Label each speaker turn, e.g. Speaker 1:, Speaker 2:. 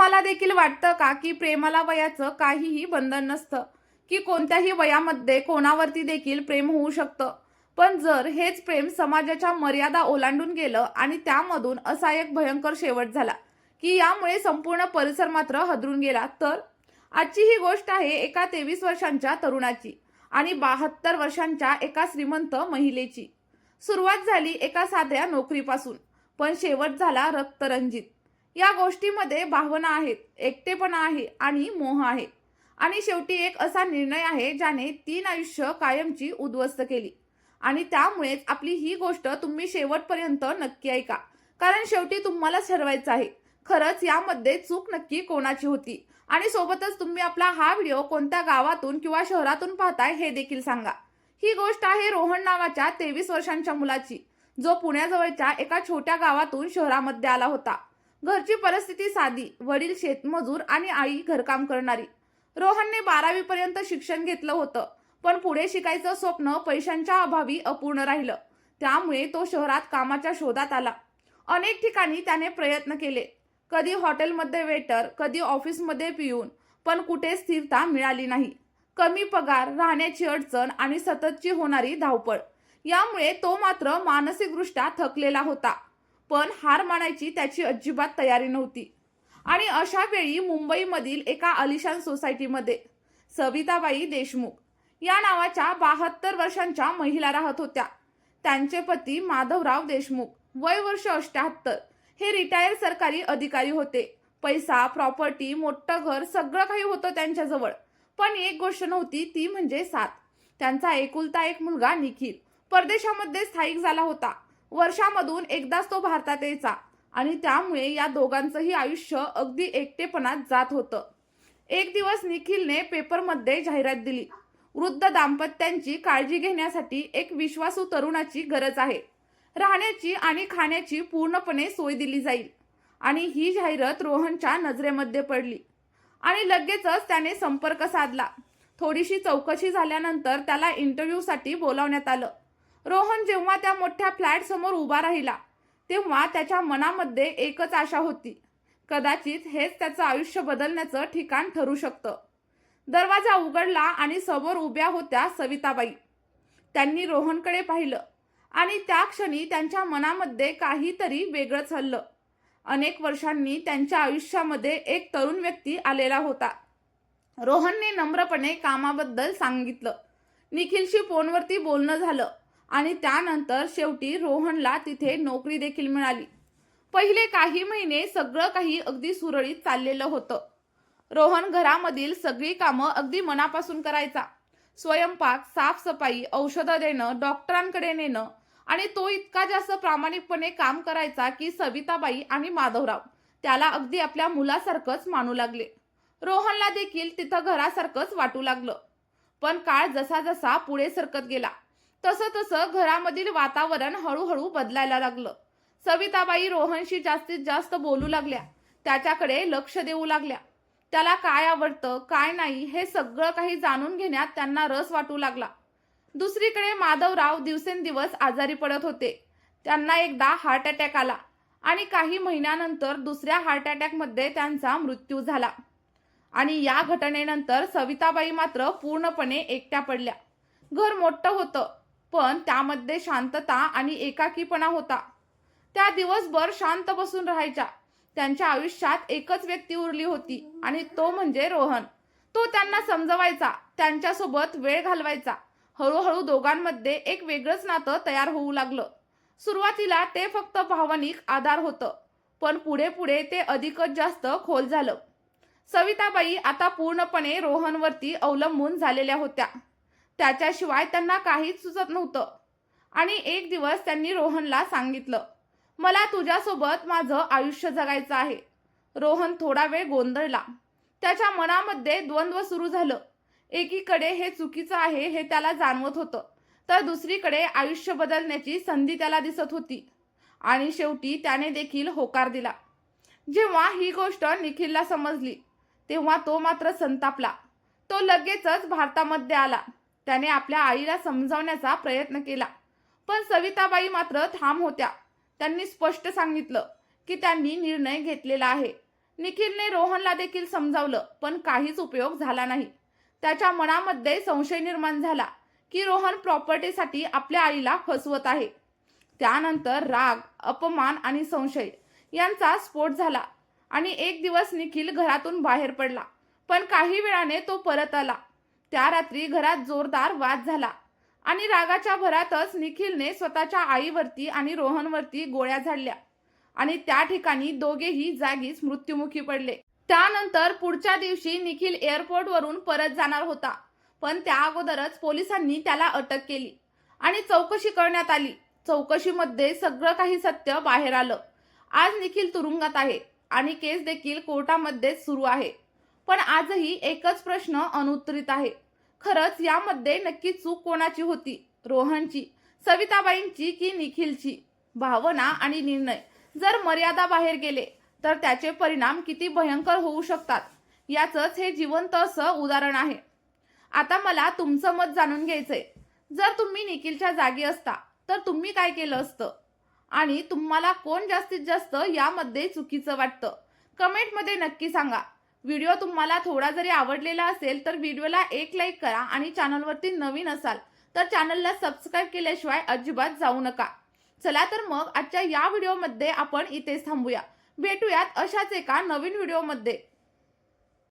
Speaker 1: तुम्हाला देखील वाटतं का की प्रेमाला वयाचं काहीही बंधन नसतं, की कोणत्याही वयामध्ये कोणावरती देखील प्रेम होऊ शकतं? पण जर हेच प्रेम समाजाच्या मर्यादा ओलांडून गेलं आणि त्यामधून असा एक भयंकर शेवट झाला की यामुळे संपूर्ण परिसर मात्र हादरून गेला, तर आजची ही गोष्ट आहे एका 23 वर्षांच्या तरुणाची आणि 72 वर्षांच्या एका श्रीमंत महिलेची. सुरुवात झाली एका साध्या नोकरीपासून, पण शेवट झाला रक्तरंजित. या गोष्टीमध्ये भावना आहेत, एकटेपणा आहे आणि मोह आहे. आणि शेवटी एक असा निर्णय आहे ज्याने 3 आयुष्य कायमची उद्ध्वस्त केली. आणि त्यामुळेच आपली ही गोष्ट तुम्ही शेवटपर्यंत नक्की ऐका, कारण शेवटी तुम्हालाच ठरवायचं आहे खरंच यामध्ये चूक नक्की कोणाची होती. आणि सोबतच तुम्ही आपला हा व्हिडिओ कोणत्या गावातून किंवा शहरातून पाहताय हे देखील सांगा. ही गोष्ट आहे रोहन नावाच्या 23 वर्षांच्या मुलाची, जो पुण्याजवळच्या एका छोट्या गावातून शहरामध्ये आला होता. घरची परिस्थिती साधी, वडील शेतमजूर आणि आई घरकाम करणारी. रोहनने 12वी पर्यंत शिक्षण घेतलं होतं, पण पुढे शिकायचं स्वप्न पैशांच्या अभावी अपूर्ण राहिलं. त्यामुळे तो शहरात कामाच्या शोधात आला. अनेक ठिकाणी त्याने प्रयत्न केले, कधी हॉटेलमध्ये वेटर, कधी ऑफिसमध्ये पिऊन, पण कुठे स्थिरता मिळाली नाही. कमी पगार, राहण्याची अडचण आणि सततची होणारी धावपळ यामुळे तो मात्र मानसिकदृष्ट्या थकलेला होता. पण हार मानायची त्याची अजिबात तयारी नव्हती. आणि अशा वेळी मुंबईमधील एका आलिशान सोसायटीमध्ये सविताबाई देशमुख या नावाच्या 72 वर्षांच्या महिला राहत होत्या. त्यांचे पती माधवराव देशमुख, वय वर्ष 78, हे रिटायर सरकारी अधिकारी होते. पैसा, प्रॉपर्टी, मोठं घर, सगळं काही होतं त्यांच्याजवळ. पण एक गोष्ट नव्हती, ती म्हणजे साथ. त्यांचा एकुलता एक मुलगा निखिल परदेशामध्ये स्थायिक झाला होता. वर्षामधून एकदाच तो भारतात यायचा आणि त्यामुळे या दोघांचंही आयुष्य अगदी एकटेपणात जात होतं. एक दिवस निखिलने पेपरमध्ये जाहिरात दिली, वृद्ध दाम्पत्यांची काळजी घेण्यासाठी एक विश्वासू तरुणाची गरज आहे. राहण्याची आणि खाण्याची पूर्णपणे सोय दिली जाईल. आणि ही जाहिरात रोहनच्या नजरेमध्ये पडली आणि लगेचच त्याने संपर्क साधला. थोडीशी चौकशी झाल्यानंतर त्याला इंटरव्ह्यूसाठी बोलावण्यात आलं. रोहन जेव्हा त्या मोठ्या फ्लॅट समोर उभा राहिला, तेव्हा त्याच्या मनामध्ये एकच आशा होती, कदाचित हेच त्याचं आयुष्य बदलण्याचं ठिकाण ठरू शकतं. दरवाजा उघडला आणि समोर उभ्या होत्या सविताबाई. त्यांनी रोहनकडे पाहिलं आणि त्या क्षणी त्यांच्या मनामध्ये काहीतरी वेगळंच हललं. अनेक वर्षांनी त्यांच्या आयुष्यामध्ये एक तरुण व्यक्ती आलेला होता. रोहनने नम्रपणे कामाबद्दल सांगितलं. निखिलशी फोनवरती बोलणं झालं आणि त्यानंतर शेवटी रोहनला तिथे नोकरी देखील मिळाली. पहिले काही महिने सगळं काही अगदी सुरळीत चाललेलं होतं. रोहन घरामधील सगळी कामं अगदी मनापासून करायचा. स्वयंपाक, साफसफाई, औषधं देणं, डॉक्टरांकडे नेणं, आणि तो इतका जास्त प्रामाणिकपणे काम करायचा की सविताबाई आणि माधवराव त्याला अगदी आपल्या मुलासारखंच मानू लागले. रोहनला देखील तिथं घरासारखंच वाटू लागलं. पण काळ जसा जसा पुढे सरकत गेला तसं तसं घरामधील वातावरण हळूहळू बदलायला लागलं. सविताबाई रोहनशी जास्तीत जास्त बोलू लागल्या, त्याच्याकडे लक्ष देऊ लागल्या. त्याला काय आवडतं, काय नाही हे सगळं काही जाणून घेण्यात त्यांना रस वाटू लागला. दुसरीकडे माधवराव दिवसेंदिवस आजारी पडत होते. त्यांना एकदा हार्ट अटॅक आला आणि काही महिन्यानंतर दुसऱ्या हार्ट अटॅकमध्ये त्यांचा मृत्यू झाला. आणि या घटनेनंतर सविताबाई मात्र पूर्णपणे एकट्या पडल्या. घर मोठं होतं, पण त्यामध्ये शांतता आणि एकाकीपणा होता. त्या दिवसभर शांत बसून राहायच्या. त्यांच्या आयुष्यात एकच व्यक्ती उरली होती आणि तो म्हणजे रोहन. तो त्यांना समजवायचा, त्यांच्यासोबत वेळ घालवायचा. हळूहळू दोघांमध्ये एक वेगळंच नातं तयार होऊ लागलं. सुरुवातीला ते फक्त भावनिक आधार होतं, पण पुढे पुढे ते अधिकच जास्त खोल झालं. सविताबाई आता पूर्णपणे रोहनवरती अवलंबून झालेल्या होत्या. त्याच्याशिवाय त्यांना काहीच सुचत नव्हतं. आणि एक दिवस त्यांनी रोहनला सांगितलं, मला तुझ्यासोबत माझं आयुष्य जगायचं आहे. रोहन थोडा वेळ गोंधळला. त्याच्या मनामध्ये द्वंद्व सुरू झालं. एकीकडे हे चुकीचं आहे हे त्याला जाणवत होतं, तर दुसरीकडे आयुष्य बदलण्याची संधी त्याला दिसत होती. आणि शेवटी त्याने देखील होकार दिला. जेव्हा ही गोष्ट निखिलला समजली, तेव्हा तो मात्र संतापला. तो लगेचच भारतामध्ये आला. त्याने आपल्या आईला समजावण्याचा प्रयत्न केला, पण सविताबाई मात्र ठाम होत्या. त्यांनी स्पष्ट सांगितलं की त्यांनी निर्णय घेतलेला आहे. निखिलने रोहनला देखील समजावलं, पण काहीच उपयोग झाला नाही. त्याच्या मनामध्ये संशय निर्माण झाला की रोहन प्रॉपर्टीसाठी आपल्या आईला फसवत आहे. त्यानंतर राग, अपमान आणि संशय यांचा स्फोट झाला आणि एक दिवस निखिल घरातून बाहेर पडला, पण काही वेळाने तो परत आला. त्या रात्री घरात जोरदार वाद झाला आणि रागाच्या भरातच निखिलने स्वतःच्या आईवरती आणि रोहनवरती गोळ्या झाडल्या आणि त्या ठिकाणी दोघेही जागीच मृत्युमुखी पडले. त्यानंतर पुढच्या दिवशी निखिल एअरपोर्टवरून परत जाणार होता, पण त्या अगोदरच पोलिसांनी त्याला अटक केली आणि चौकशी करण्यात आली. चौकशीमध्ये सगळं काही सत्य बाहेर आलं. आज निखिल तुरुंगात आहे आणि केस देखील कोर्टामध्ये सुरू आहे. पण आजही एकच प्रश्न अनुत्तरित आहे. खरंच यामध्ये नक्की चूक कोणाची होती? रोहनची, सविताबाईंची की निखिलची? भावना आणि निर्णय जर मर्यादा बाहेर गेले तर त्याचे परिणाम किती भयंकर होऊ शकतात याचंच हे जिवंत असं उदाहरण आहे. आता मला तुमचं मत जाणून घ्यायचंय. जर तुम्ही निखिलच्या जागी असता तर तुम्ही काय केलं असतं? आणि तुम्हाला कोण जास्तीत जास्त यामध्ये चुकीचं वाटतं? कमेंटमध्ये नक्की सांगा. व्हिडिओ तुम्हाला थोडा जरी आवडलेला असेल तर व्हिडिओला एक लाईक करा आणि चॅनलवरती नवीन असाल तर चॅनलला सबस्क्राईब केल्याशिवाय अजिबात जाऊ नका. चला तर मग आजच्या या व्हिडिओमध्ये आपण इथेच थांबूया. भेटूयात अशाच एका नवीन व्हिडिओमध्ये.